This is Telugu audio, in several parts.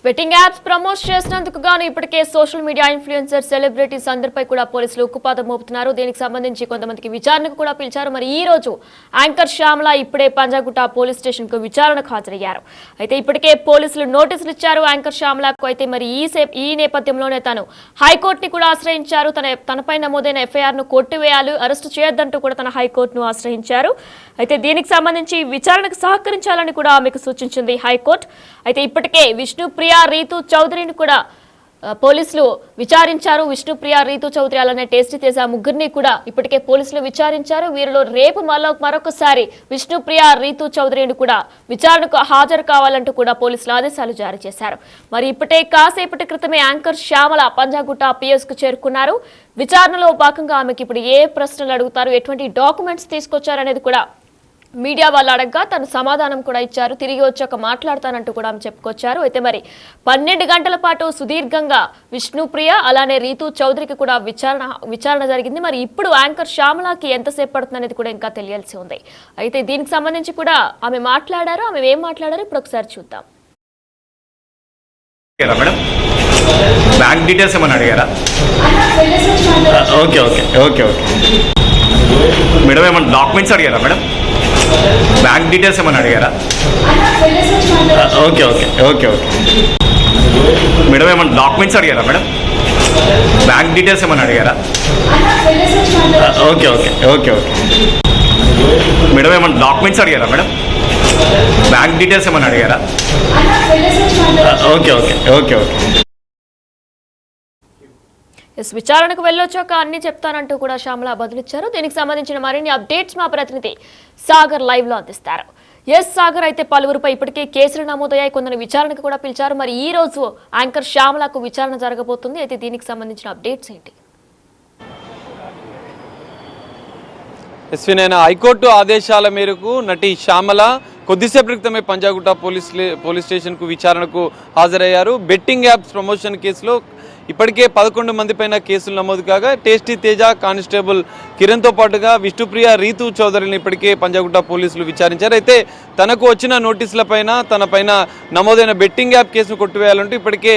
బెట్టింగ్ యాప్స్ ప్రమోట్ చేసినందుకు గాను ఇప్పటికే సోషల్ మీడియా ఇన్ఫ్లుయెన్సర్ సెలబ్రిటీస్ అందరిపై కూడా పోలీసులు ఉక్కుపాదం మోపుతున్నారు. దీనికి సంబంధించి కొంతమందికి విచారణకు కూడా పిలిచారు. మరి ఈ రోజు యాంకర్ శ్యామల ఇప్పుడే పంజాగుట్ట పోలీస్ స్టేషన్ కు విచారణకు హాజరయ్యారు. అయితే ఇప్పటికే పోలీసులు నోటీసులు ఇచ్చారు యాంకర్ శ్యామలకు. అయితే మరి ఈ నేపథ్యంలోనే తాను హైకోర్టుని కూడా ఆశ్రయించారు. తనపై నమోదైన ఎఫ్ఐఆర్ ను కొట్టివేయాలి, అరెస్టు చేయొద్దంటూ కూడా తన హైకోర్టును ఆశ్రయించారు. అయితే దీనికి సంబంధించి విచారణకు సహకరించాలని కూడా ఆమెకు సూచించింది హైకోర్టు. అయితే ఇప్పటికే విష్ణుప్రియ రీతు చౌదరిని కూడా పోలీసులు విచారించారు. విష్ణుప్రియ రీతు చౌదరి అలానే టేస్టీ తేజ ముగ్గురిని కూడా ఇప్పటికే పోలీసులు విచారించారు. వీరిలో రేపు మరొకసారి విష్ణుప్రియ రీతు చౌదరిని కూడా విచారణకు హాజరు కావాలంటూ కూడా పోలీసులు ఆదేశాలు జారీ చేశారు. మరి ఇప్పటికే కాసేపటి క్రితమే యాంకర్ శ్యామల పంజాగుట్ట పిఎస్ కు చేరుకున్నారు. విచారణలో భాగంగా ఆమెకి ఇప్పుడు ఏ ప్రశ్నలు అడుగుతారు, ఎటువంటి డాక్యుమెంట్స్ తీసుకొచ్చారనేది కూడా మీడియా వాళ్ళు అడగగా తను సమాధానం కూడా ఇచ్చారు. తిరిగి వచ్చాక మాట్లాడతానంటూ కూడా ఆమె చెప్పుకొచ్చారు. అయితే మరి 12 గంటల పాటు సుదీర్ఘంగా విష్ణుప్రియ అలానే రీతు చౌదరికి కూడా విచారణ జరిగింది. మరి ఇప్పుడు యాంకర్ శ్యామలకి ఎంతసేపు పడుతుంది అనేది కూడా ఇంకా తెలియాల్సి ఉంది. అయితే దీనికి సంబంధించి కూడా ఆమె మాట్లాడారు. ఆమె ఏం మాట్లాడారు ఇప్పుడు ఒకసారి చూద్దాం. మేడం బ్యాంక్ డీటెయిల్స్ ఏమన్నా అడిగారా? Okay okay okay okay madam ఏమన్నా డాక్యుమెంట్స్ అడిగారా? మేడం బ్యాంక్ డీటెయిల్స్ ఏమన్నా అడిగారా? Okay okay okay okay madam ఏమన్నా డాక్యుమెంట్స్ అడిగారా? మేడం బ్యాంక్ డీటెయిల్స్ ఏమన్నా అడిగారా? Okay okay okay okay madam ఏమన్నా డాక్యుమెంట్స్ అడిగారా? మేడం బ్యాంక్ డీటెయిల్స్ ఏమన్నా అడిగారా? ఓకే ఓకే ఓకే ఓకే విచారణకు వెళ్ళొచ్చాక అన్ని చెప్తానంటూ కూడా శ్యామల బదులిచ్చారు. దీనికి సంబంధించిన మరిన్ని అప్డేట్స్ మా ప్రతినిధి సాగర్ లైవ్ లో అందిస్తారు. సాగర్, అయితే పలువురుపై ఇప్పటికే కేసులు నమోదయ్యాయి, కొందరు విచారణకు కూడా పిలిచారు. మరి ఈ రోజు యాంకర్ శ్యామలకు విచారణ జరగబోతుంది. అయితే దీనికి సంబంధించిన అప్డేట్స్ ఏంటి? ఎస్వినైనా హైకోర్టు ఆదేశాల మేరకు నటి శ్యామల కొద్దిసేపటి క్రితమే పంజాగుట్ట పోలీస్ స్టేషన్ కు విచారణకు హాజరయ్యారు. బెట్టింగ్ యాప్స్ ప్రమోషన్ కేసులో ఇప్పటికే 11 మంది పైన కేసులు నమోదు కాగా టేస్టీ తేజ, కానిస్టేబుల్ కిరణ్ తో పాటుగా విష్ణుప్రియ రీతు చౌదరిని ఇప్పటికే పంజాగుట్ట పోలీసులు విచారించారు. అయితే తనకు వచ్చిన నోటీసుల పైన తన పైన నమోదైన బెట్టింగ్ యాప్ కేసును కొట్టివేయాలంటూ ఇప్పటికే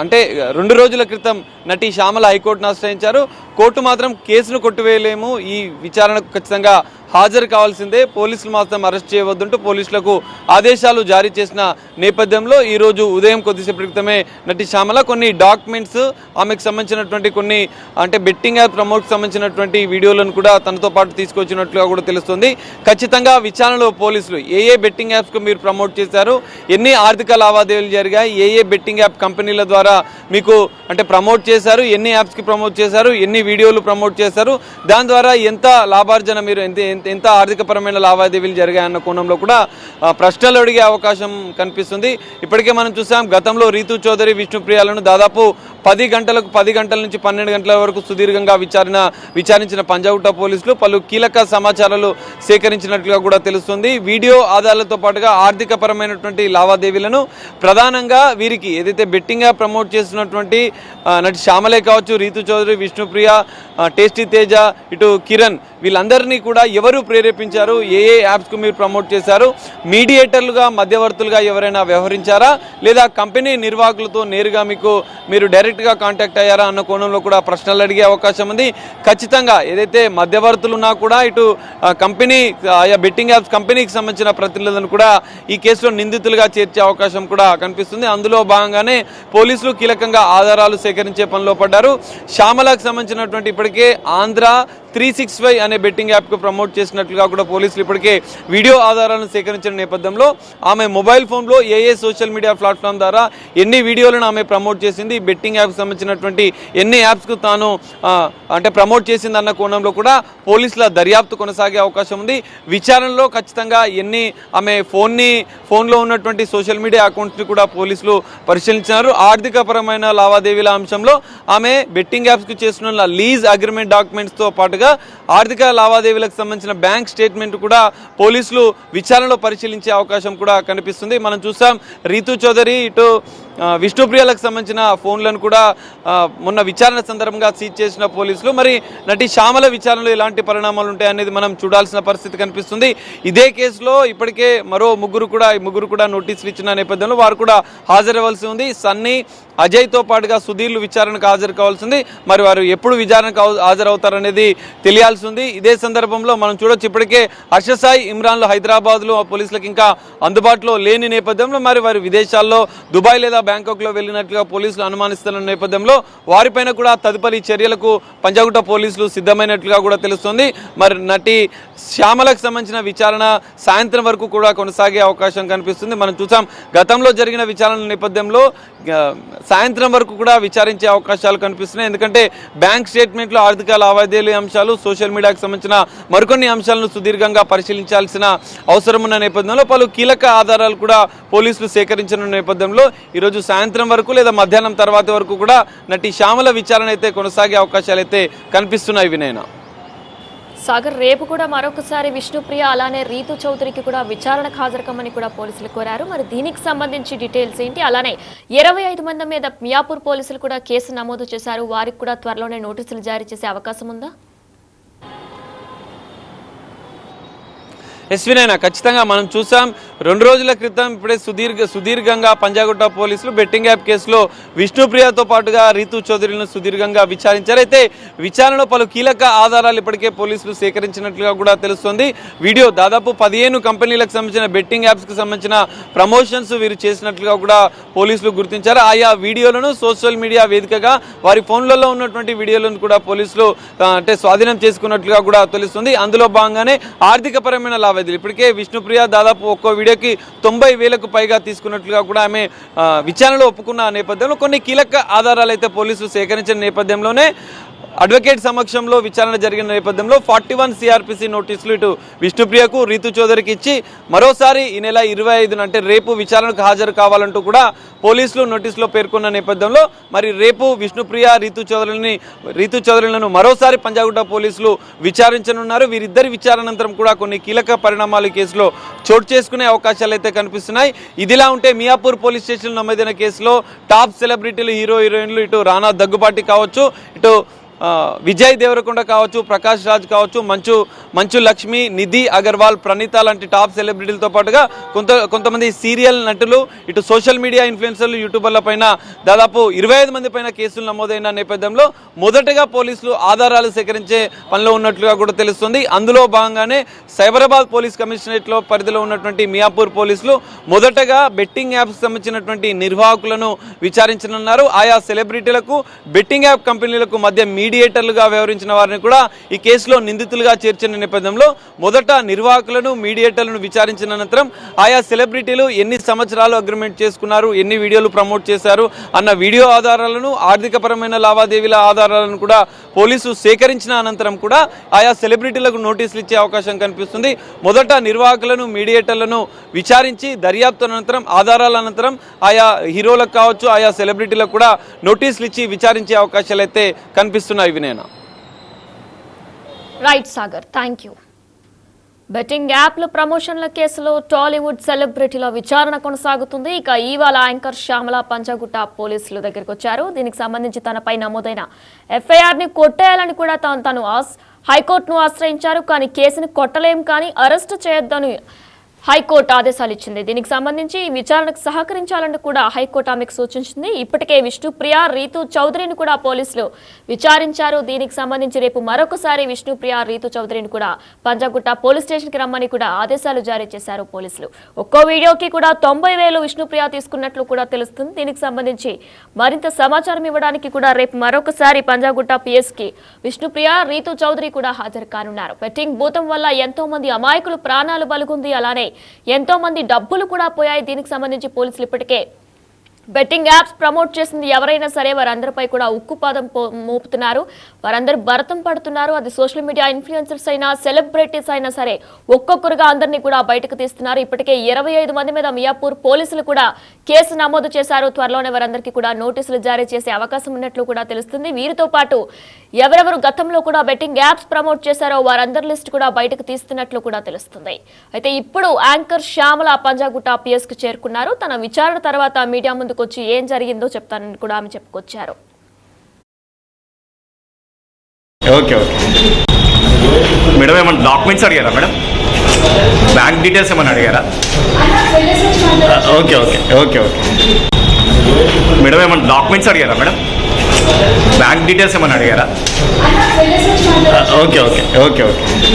అంటే 2 రోజుల క్రితం నటి శ్యామల హైకోర్టును ఆశ్రయించారు. కోర్టు మాత్రం కేసును కొట్టివేయలేము, ఈ విచారణకు ఖచ్చితంగా హాజరు కావాల్సిందే, పోలీసులు మాత్రం అరెస్ట్ చేయవద్దంటూ పోలీసులకు ఆదేశాలు జారీ చేసిన నేపథ్యంలో ఈ రోజు ఉదయం కొద్దిసేపటి క్రితమే నటి శ్యామల కొన్ని డాక్యుమెంట్స్, ఆమెకు సంబంధించినటువంటి కొన్ని అంటే బెట్టింగ్ యాప్ ప్రమోట్కి సంబంధించినటువంటి వీడియోలను కూడా తనతో పాటు తీసుకొచ్చినట్లుగా కూడా తెలుస్తుంది. ఖచ్చితంగా విచారణలో పోలీసులు ఏ బెట్టింగ్ యాప్స్ కు మీరు ప్రమోట్ చేశారు, ఎన్ని ఆర్థిక లావాదేవీలు జరిగాయి, ఏ బెట్టింగ్ యాప్ కంపెనీల ద్వారా మీకు అంటే ప్రమోట్ చేశారు, ఎన్ని యాప్స్ కి ప్రమోట్ చేశారు, ఎన్ని వీడియోలు ప్రమోట్ చేశారు, దాని ద్వారా ఎంత లాభార్జన మీరు ఎంత ఆర్థికపరమైన లావాదేవీలు జరిగాయన్న కోణంలో కూడా ప్రశ్నలు అడిగే అవకాశం కనిపిస్తుంది. ఇప్పటికే మనం చూసాం గతంలో రీతు చౌదరి, విష్ణుప్రియాలను దాదాపు 10 గంటల నుంచి 12 గంటల వరకు సుదీర్ఘంగా విచారించిన పంజాగుట్ట పోలీసులు పలు కీలక సమాచారాలు సేకరించినట్లుగా కూడా తెలుస్తుంది. వీడియో ఆధారాలతో పాటుగా ఆర్థిక పరమైనటువంటి లావాదేవీలను ప్రధానంగా వీరికి ఏదైతే బెట్టింగ్ యాప్ ప్రమోట్ చేస్తున్నటువంటి నటి శ్యామలే కావచ్చు, రీతు చౌదరి, విష్ణుప్రియ, టేస్టీ తేజ, ఇటు కిరణ్, వీళ్ళందరినీ కూడా ఎవరు ప్రేరేపించారు, ఏ యాప్స్ కు మీరు ప్రమోట్ చేశారు, మీడియేటర్లుగా మధ్యవర్తులుగా ఎవరైనా వ్యవహరించారా, లేదా కంపెనీ నిర్వాహకులతో నేరుగా మీరు డైరెక్ట్ గా కాంటాక్ట్ అయ్యారా అన్న కోణంలో కూడా ప్రశ్నలు అడిగే అవకాశం ఉంది. ఖచ్చితంగా ఏదైతే మధ్యవర్తులు ఉన్నా కూడా ఇటు కంపెనీ ఆయా బెట్టింగ్ యాప్స్ కంపెనీకి సంబంధించిన ప్రతినిధులను కూడా ఈ కేసులో నిందితులుగా చేర్చే అవకాశం కూడా కనిపిస్తుంది. అందులో భాగంగానే పోలీసులు కీలకంగా ఆధారాలు సేకరించే పనిలో పడ్డారు. శ్యామలకు సంబంధించినటువంటి ఇప్పటికే ఆంధ్ర 365 అనే బెట్టింగ్ యాప్ కు ప్రమోట్ చేసినట్లుగా కూడా పోలీసులు ఇప్పటికే వీడియో ఆధారాలను సేకరించిన నేపథ్యంలో ఆమె మొబైల్ ఫోన్ లో ఏ సోషల్ మీడియా ప్లాట్ఫామ్ ద్వారా ఎన్ని వీడియోలను ఆమె ప్రమోట్ చేసింది, బెట్టింగ్ యాప్ సంబంధించినటువంటి ఎన్ని యాప్స్ కు తాను అంటే ప్రమోట్ చేసింది అన్న కోణంలో కూడా పోలీసుల దర్యాప్తు కొనసాగే అవకాశం ఉంది. విచారణలో ఖచ్చితంగా ఆమె ఫోన్లో ఉన్నటువంటి సోషల్ మీడియా అకౌంట్స్ ని కూడా పోలీసులు పరిశీలించారు. ఆర్థిక పరమైన లావాదేవీల అంశంలో ఆమె బెట్టింగ్ యాప్స్ కు చేస్తున్న లీజ్ అగ్రిమెంట్ డాక్యుమెంట్స్ తో పాటు ఆర్థిక లావాదేవీలకు సంబంధించిన బ్యాంక్ స్టేట్మెంట్ కూడా పోలీసులు విచారణలో పరిశీలించే అవకాశం కూడా కనిపిస్తుంది. మనం చూసాం రీతు చౌదరి, ఇటు విష్ణుప్రియలకు సంబంధించిన ఫోన్లను కూడా మొన్న విచారణ సందర్భంగా సీజ్ చేసిన పోలీసులు. మరి నటి శ్యామల విచారణలో ఎలాంటి పరిణామాలు ఉంటాయి అనేది మనం చూడాల్సిన పరిస్థితి కనిపిస్తుంది. ఇదే కేసులో ఇప్పటికే మరో ముగ్గురు కూడా నోటీసులు ఇచ్చిన నేపథ్యంలో వారు కూడా హాజరవ్వాల్సి ఉంది. సన్నీ, అజయ్తో పాటుగా సుధీర్లు విచారణకు హాజరు కావాల్సి ఉంది. మరి వారు ఎప్పుడు విచారణకు హాజరవుతారనేది తెలియాల్సి ఉంది. ఇదే సందర్భంలో మనం చూడొచ్చు, ఇప్పటికే హర్షసాయి, ఇమ్రాన్లు హైదరాబాద్లో పోలీసులకు ఇంకా అందుబాటులో లేని నేపథ్యంలో మరి వారు విదేశాల్లో దుబాయ్ లేదా బ్యాంకాక్లో వెళ్ళినట్లుగా పోలీసులు అనుమానిస్తున్న నేపథ్యంలో వారిపైన కూడా తదుపరి చర్యలకు పంజాగుట్ట పోలీసులు సిద్ధమైనట్లుగా కూడా తెలుస్తుంది. మరి నటి శ్యామలకు సంబంధించిన విచారణ సాయంత్రం వరకు కూడా కొనసాగే అవకాశం కనిపిస్తుంది. మనం చూసాం గతంలో జరిగిన విచారణ నేపథ్యంలో సాయంత్రం వరకు కూడా విచారించే అవకాశాలు కనిపిస్తున్నాయి. ఎందుకంటే బ్యాంక్ స్టేట్మెంట్లో ఆర్థిక లావాదేవీల అంశాలు, సోషల్ మీడియాకు సంబంధించిన మరికొన్ని అంశాలను సుదీర్ఘంగా పరిశీలించాల్సిన అవసరం ఉన్న నేపథ్యంలో పలు కీలక ఆధారాలు కూడా పోలీసులు సేకరించిన నేపథ్యంలో ఈరోజు సాయంత్రం వరకు లేదా మధ్యాహ్నం తర్వాత వరకు కూడా నటి శ్యామల విచారణ అయితే కొనసాగే అవకాశాలు అయితే కనిపిస్తున్నాయి. వినయన సాగర్, రేపు కూడా మరొకసారి విష్ణుప్రియ అలానే రీతు చౌదరికి కూడా విచారణకు హాజరుకమ్మని కూడా పోలీసులు కోరారు. మరి దీనికి సంబంధించి డీటెయిల్స్ ఏంటి? అలానే 25 మంది మీద మియాపూర్ పోలీసులు కూడా కేసు నమోదు చేశారు. వారికి కూడా త్వరలోనే నోటీసులు జారీ చేసే అవకాశం ఉందా? ఎస్వినైనా ఖచ్చితంగా మనం చూసాం 2 రోజుల క్రితం ఇప్పుడే సుదీర్ఘంగా పంజాగుట్ట పోలీసులు బెట్టింగ్ యాప్ కేసులో విష్ణుప్రియతో పాటుగా రీతు చౌదరిలను సుదీర్ఘంగా విచారించారు. అయితే విచారణలో పలు కీలక ఆధారాలు ఇప్పటికే పోలీసులు సేకరించినట్లుగా కూడా తెలుస్తుంది. వీడియో దాదాపు 15 కంపెనీలకు సంబంధించిన బెట్టింగ్ యాప్స్కి సంబంధించిన ప్రమోషన్స్ వీరు చేసినట్లుగా కూడా పోలీసులు గుర్తించారు. ఆయా వీడియోలను సోషల్ మీడియా వేదికగా వారి ఫోన్లలో ఉన్నటువంటి వీడియోలను కూడా పోలీసులు స్వాధీనం చేసుకున్నట్లుగా కూడా తెలుస్తుంది. అందులో భాగంగానే ఆర్థికపరమైన లావాదేవీలు ఇప్పటికే విష్ణుప్రియ దాదాపు ఒక్కో వీడియోకి 90,000కు పైగా తీసుకున్నట్లుగా కూడా ఆమె విచారణలో ఒప్పుకున్న నేపథ్యంలో కొన్ని కీలక ఆధారాలు అయితే పోలీసులు సేకరించిన నేపథ్యంలోనే అడ్వకేట్ సమక్షంలో విచారణ జరిగిన నేపథ్యంలో 41 సిఆర్పిసి నోటీసులు ఇటు విష్ణుప్రియకు, రీతు చౌదరికి ఇచ్చి మరోసారి ఈ నెల 25 అంటే రేపు విచారణకు హాజరు కావాలంటూ కూడా పోలీసులు నోటీసులో పేర్కొన్న నేపథ్యంలో మరి రేపు విష్ణుప్రియ, రీతు చౌదరిలను మరోసారి పంజాగుట్ట పోలీసులు విచారించనున్నారు. వీరిద్దరి విచారణానంతరం కూడా కొన్ని కీలక పరిణామాలు కేసులో చోటు చేసుకునే అవకాశాలు అయితే కనిపిస్తున్నాయి. ఇదిలా ఉంటే మియాపూర్ పోలీస్ స్టేషన్లో నమోదైన కేసులో టాప్ సెలబ్రిటీలు, హీరోయిన్లు ఇటు రానా దగ్గుబాటి కావచ్చు, ఇటు విజయ్ దేవరకొండ కావచ్చు, ప్రకాష్ రాజ్ కావచ్చు, మంచు లక్ష్మి, నిధి అగర్వాల్, ప్రణీత లాంటి టాప్ సెలబ్రిటీలతో పాటుగా కొంతమంది సీరియల్ నటులు, ఇటు సోషల్ మీడియా ఇన్ఫ్లుయెన్సర్లు, యూట్యూబర్ల పైన దాదాపు 25 మంది పైన కేసులు నమోదైన నేపథ్యంలో మొదటగా పోలీసులు ఆధారాలు సేకరించే పనిలో ఉన్నట్లుగా కూడా తెలుస్తుంది. అందులో భాగంగానే సైబరాబాద్ పోలీస్ కమిషనరేట్లో పరిధిలో ఉన్నటువంటి మియాపూర్ పోలీసులు మొదటగా బెట్టింగ్ యాప్స్ సంబంధించినటువంటి నిర్వాహకులను విచారించనున్నారు. ఆయా సెలబ్రిటీలకు, బెట్టింగ్ యాప్ కంపెనీలకు మధ్య మీడియేటర్లుగా వ్యవహరించిన వారిని కూడా ఈ కేసులో నిందితులుగా చేర్చిన నేపథ్యంలో మొదట నిర్వాహకులను, మీడియేటర్లను విచారించిన అనంతరం ఆయా సెలబ్రిటీలు ఎన్ని సంవత్సరాలు అగ్రిమెంట్ చేసుకున్నారు, ఎన్ని వీడియోలు ప్రమోట్ చేశారు అన్న వీడియో ఆధారాలను, ఆర్థికపరమైన లావాదేవీల ఆధారాలను కూడా పోలీసు సేకరించిన అనంతరం కూడా ఆయా సెలబ్రిటీలకు నోటీసులు ఇచ్చే అవకాశం కనిపిస్తుంది. మొదట నిర్వాహకులను, మీడియేటర్లను విచారించి దర్యాప్తు అనంతరం, ఆధారాల అనంతరం ఆయా హీరోలకు కావచ్చు, ఆయా సెలబ్రిటీలకు కూడా నోటీసులు ఇచ్చి విచారించే అవకాశాలు అయితే కనిపిస్తున్నాయి. వినేనా right Sagar, thank you. Betting యాప్ల ప్రమోషన్ల కేసులో టాలీవుడ్ సెలబ్రిటీల విచారణ కొనసాగుతుంది. ఇక ఇవాళ యాంకర్ శ్యామల పంజాగుట్ట పోలీసుల దగ్గరికి వచ్చారు. దీనికి సంబంధించి తనపై నమోదైన ఎఫ్ఐఆర్ని కొట్టేయాలని కూడా తను హైకోర్టును ఆశ్రయించారు. కానీ కేసుని కొట్టలేం, కానీ అరెస్టు చేయొద్దని హైకోర్టు ఆదేశాలు ఇచ్చింది. దీనికి సంబంధించి విచారణకు సహకరించాలని కూడా హైకోర్టు ఆమెకు సూచించింది. ఇప్పటికే విష్ణుప్రియ, రీతు చౌదరిని కూడా పోలీసులు విచారించారు. దీనికి సంబంధించి రేపు మరొకసారి విష్ణుప్రియ, రీతు చౌదరిని కూడా పంజాగుట్ట పోలీస్ స్టేషన్కి రమ్మని కూడా ఆదేశాలు జారీ చేశారు పోలీసులు. ఒక్కో వీడియోకి కూడా 90,000 విష్ణుప్రియ తీసుకున్నట్లు కూడా తెలుస్తుంది. దీనికి సంబంధించి మరింత సమాచారం ఇవ్వడానికి కూడా రేపు మరొకసారి పంజాగుట్ట పిఎస్కి విష్ణుప్రియ, రీతు చౌదరి కూడా హాజరు కానున్నారు. బెట్టింగ్ భూతం వల్ల ఎంతో మంది అమాయకులు ప్రాణాలు బలుగుంది, అలానే ఎంతో మంది డబ్బులు కూడా పోయాయి. దీనికి సంబంధించి పోలీసులు ఇప్పటికే బెట్టింగ్ యాప్స్ ప్రమోట్ చేసింది ఎవరైనా సరే వారందరిపై కూడా ఉక్కుపాదం మోపుతున్నారు. వారందరూ భరతం పడుతున్నారు. అది సోషల్ మీడియా ఇన్ఫ్లుయెన్సర్స్ అయినా, సెలబ్రిటీస్ అయినా సరే ఒక్కొక్కరుగా అందరినీ కూడా బయటకు తీస్తున్నారు. ఇప్పటికే 25 మంది మీద మియాపూర్ పోలీసులు కూడా కేసు నమోదు చేశారు. త్వరలోనే వారందరికీ కూడా నోటీసులు జారీ చేసే అవకాశం ఉన్నట్లు కూడా తెలుస్తుంది. వీరితో పాటు ఎవరెవరు గతంలో కూడా బెట్టింగ్ యాప్స్ ప్రమోట్ చేశారో వారందరి లిస్ట్ కూడా బయటకు తీస్తున్నట్లు కూడా తెలుస్తుంది. అయితే ఇప్పుడు యాంకర్ శ్యామల పంజాగుట్ట పిఎస్కు చేరుకున్నారు. తన విచారణ తర్వాత మీడియా ముందుకు వచ్చి ఏం జరిగిందో చెప్తానని కూడా ఆమె చెప్పుకొచ్చారు. ఓకే ఓకే మేడం, ఏమన్నా డాక్యుమెంట్స్ అడిగారా మేడం? బ్యాంక్ డీటెయిల్స్ ఏమైనా అడిగారా? Okay okay okay okay madam, ఏమన్నా డాక్యుమెంట్స్ అడిగారా మేడం? బ్యాంక్ డీటెయిల్స్ ఏమైనా అడిగారా? Okay okay okay okay